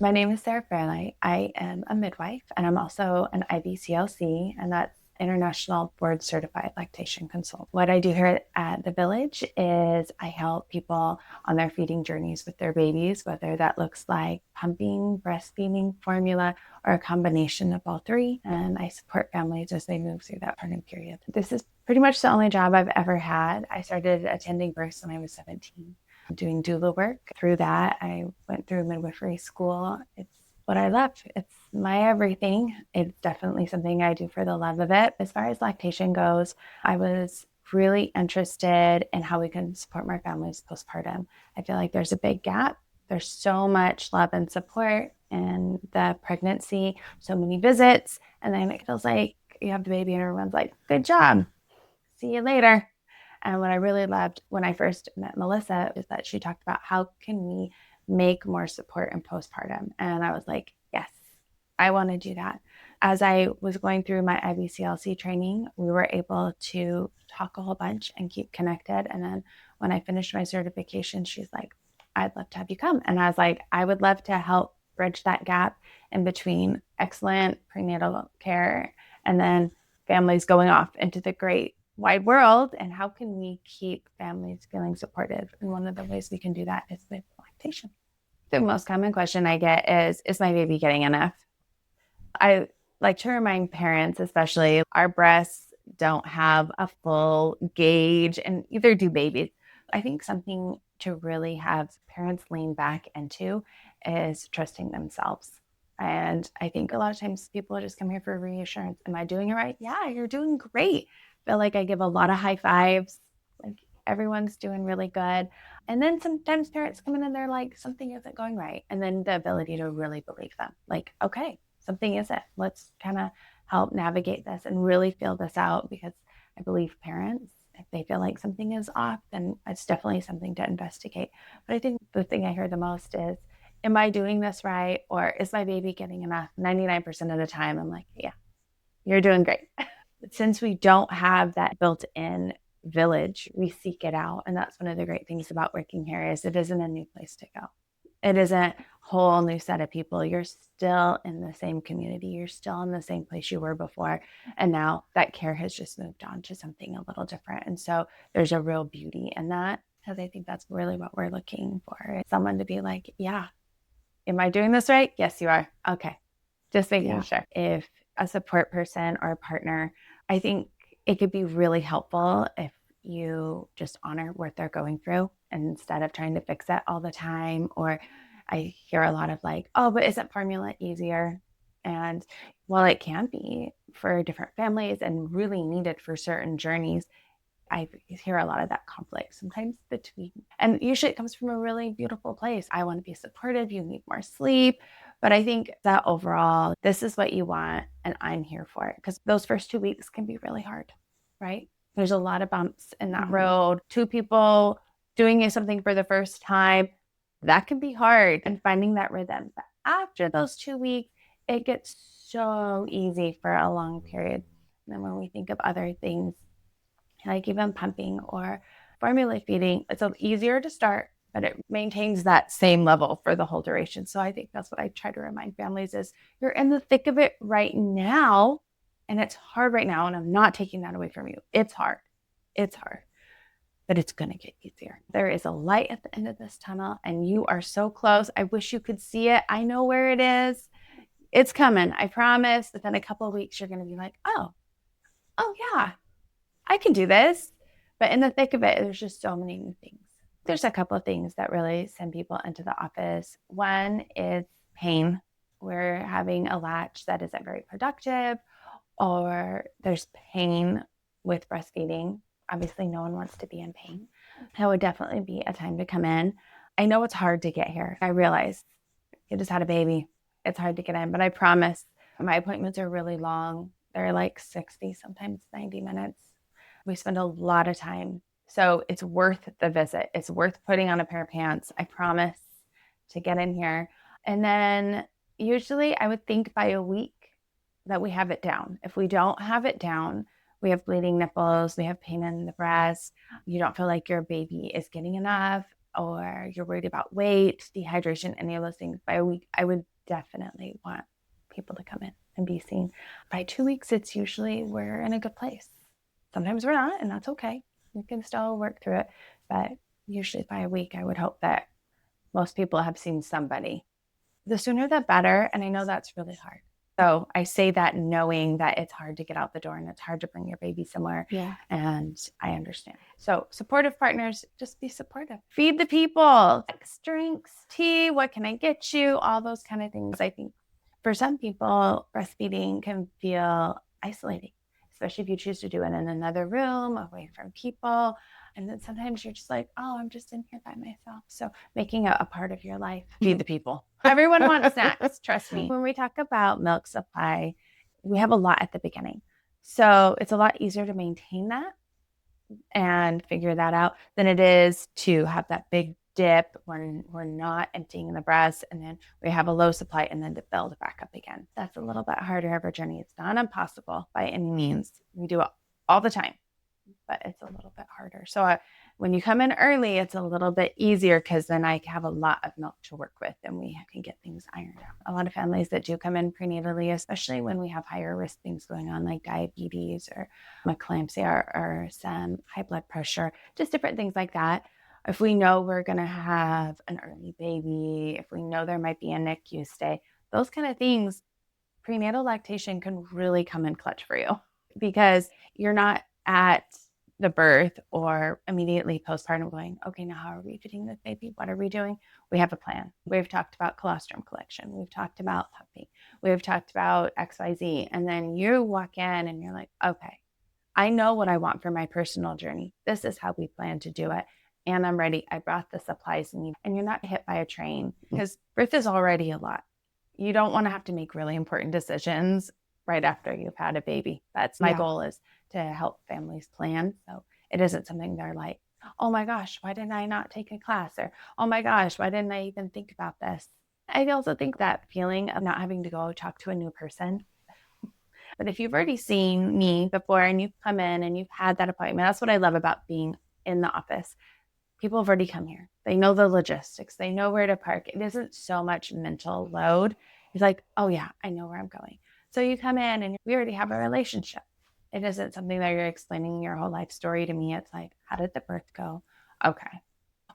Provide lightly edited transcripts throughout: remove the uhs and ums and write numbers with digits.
My name is Sarah Fairlight. I am a midwife and I'm also an IBCLC, and that's International Board Certified Lactation Consultant. What I do here at the Village is I help people on their feeding journeys with their babies, whether that looks like pumping, breastfeeding, formula, or a combination of all three. And I support families as they move through that pregnant period. This is pretty much the only job I've ever had. I started attending births when I was 17. Doing doula work. Through that, I went through midwifery school. It's what I love. It's my everything. It's definitely something I do for the love of it. As far as lactation goes, I was really interested in how we can support my families postpartum. I feel like there's a big gap. There's so much love and support in the pregnancy, so many visits, and then it feels like you have the baby and everyone's like, good job, see you later. And what I really loved when I first met Melissa is that she talked about how can we make more support in postpartum. And I was like, yes, I want to do that. As I was going through my IBCLC training, we were able to talk a whole bunch and keep connected. And then when I finished my certification, she's like, I'd love to have you come. And I was like, I would love to help bridge that gap in between excellent prenatal care and then families going off into the great wide world, and how can we keep families feeling supported? And one of the ways we can do that is with lactation. The most common question I get is my baby getting enough? I like to remind parents, especially, our breasts don't have a full gauge, and either do babies. I think something to really have parents lean back into is trusting themselves. And I think a lot of times people just come here for reassurance. Am I doing it right? Yeah, you're doing great. Feel like I give a lot of high fives. Like, everyone's doing really good. And then sometimes parents come in and they're like, something isn't going right. And then the ability to really believe them. Like, okay, something isn't. Let's kind of help navigate this and really feel this out, because I believe parents, if they feel like something is off, then it's definitely something to investigate. But I think the thing I hear the most is, am I doing this right? Or is my baby getting enough? 99% of the time, I'm like, yeah, you're doing great. Since we don't have that built-in village, we seek it out. And that's one of the great things about working here is it isn't a new place to go. It isn't a whole new set of people. You're still in the same community. You're still in the same place you were before. And now that care has just moved on to something a little different. And so there's a real beauty in that, because I think that's really what we're looking for. Someone to be like, yeah, am I doing this right? Yes, you are. Okay. Just making sure. If a support person or a partner, I think it could be really helpful if you just honor what they're going through instead of trying to fix it all the time. Or I hear a lot of like, oh, but isn't formula easier? And while it can be for different families and really needed for certain journeys, I hear a lot of that conflict sometimes between, and usually it comes from a really beautiful place. I want to be supportive. You need more sleep. But I think that overall, this is what you want, and I'm here for it. Because those first 2 weeks can be really hard, right? There's a lot of bumps in that road. Two people doing something for the first time, that can be hard, and finding that rhythm. But after those 2 weeks, it gets so easy for a long period. And then when we think of other things, like even pumping or formula feeding, it's easier to start, but it maintains that same level for the whole duration. So I think that's what I try to remind families is, you're in the thick of it right now, and it's hard right now, and I'm not taking that away from you. It's hard, but it's going to get easier. There is a light at the end of this tunnel, and you are so close. I wish you could see it. I know where it is. It's coming, I promise. Within a couple of weeks, you're going to be like, oh yeah, I can do this. But in the thick of it, there's just so many new things. There's a couple of things that really send people into the office. One is pain. We're having a latch that isn't very productive, or there's pain with breastfeeding. Obviously, no one wants to be in pain. That would definitely be a time to come in. I know it's hard to get here. I realize you just had a baby. It's hard to get in, but I promise my appointments are really long. They're like 60, sometimes 90 minutes. We spend a lot of time. So it's worth the visit. It's worth putting on a pair of pants, I promise, to get in here. And then usually I would think by a week that we have it down. If we don't have it down, we have bleeding nipples, we have pain in the breast, you don't feel like your baby is getting enough, or you're worried about weight, dehydration, any of those things, by a week, I would definitely want people to come in and be seen. By 2 weeks, it's usually we're in a good place. Sometimes we're not, and that's okay. We can still work through it. But usually by a week, I would hope that most people have seen somebody. The sooner the better. And I know that's really hard. So I say that knowing that it's hard to get out the door and it's hard to bring your baby somewhere. Yeah. And I understand. So supportive partners, just be supportive. Feed the people, drinks, tea, what can I get you? All those kind of things. I think for some people, breastfeeding can feel isolating, especially if you choose to do it in another room, away from people. And then sometimes you're just like, oh, I'm just in here by myself. So making it a part of your life. Feed the people. Everyone wants snacks, trust me. When we talk about milk supply, we have a lot at the beginning. So it's a lot easier to maintain that and figure that out than it is to have that big dip when we're not emptying the breast, and then we have a low supply, and then to build it back up again. That's a little bit harder of a journey. It's not impossible by any means. We do it all the time, but it's a little bit harder. So when you come in early, it's a little bit easier because then I have a lot of milk to work with and we can get things ironed out. A lot of families that do come in prenatally, especially when we have higher risk things going on like diabetes or eclampsia or some high blood pressure, just different things like that. If we know we're going to have an early baby, if we know there might be a NICU stay, those kind of things, prenatal lactation can really come in clutch for you because you're not at the birth or immediately postpartum going, okay, now how are we feeding this baby? What are we doing? We have a plan. We've talked about colostrum collection. We've talked about pumping. We've talked about XYZ. And then you walk in and you're like, okay, I know what I want for my personal journey. This is how we plan to do it. And I'm ready. I brought the supplies and you're not hit by a train because birth is already a lot. You don't want to have to make really important decisions right after you've had a baby. That's my goal, is to help families plan. So it isn't something they're like, oh my gosh, why didn't I not take a class? Or, oh my gosh, why didn't I even think about this? I also think that feeling of not having to go talk to a new person. But if you've already seen me before and you've come in and you've had that appointment, that's what I love about being in the office. People have already come here. They know the logistics. They know where to park. It isn't so much mental load. It's like, oh yeah, I know where I'm going. So you come in and we already have a relationship. It isn't something that you're explaining your whole life story to me. It's like, how did the birth go? Okay.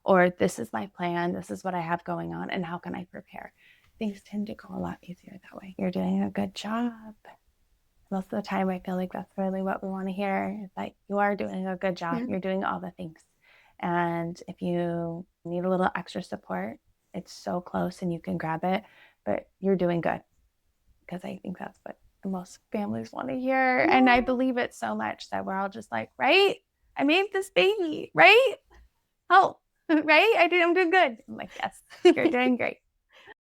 Or this is my plan. This is what I have going on. And how can I prepare? Things tend to go a lot easier that way. You're doing a good job. Most of the time, I feel like that's really what we want to hear. It's like, you are doing a good job. Yeah. You're doing all the things. And if you need a little extra support, it's so close and you can grab it, but you're doing good. Because I think that's what most families want to hear. Yeah. And I believe it so much that we're all just like, right? I made this baby, right? Oh, right? I'm doing good. I'm like, yes, you're doing great.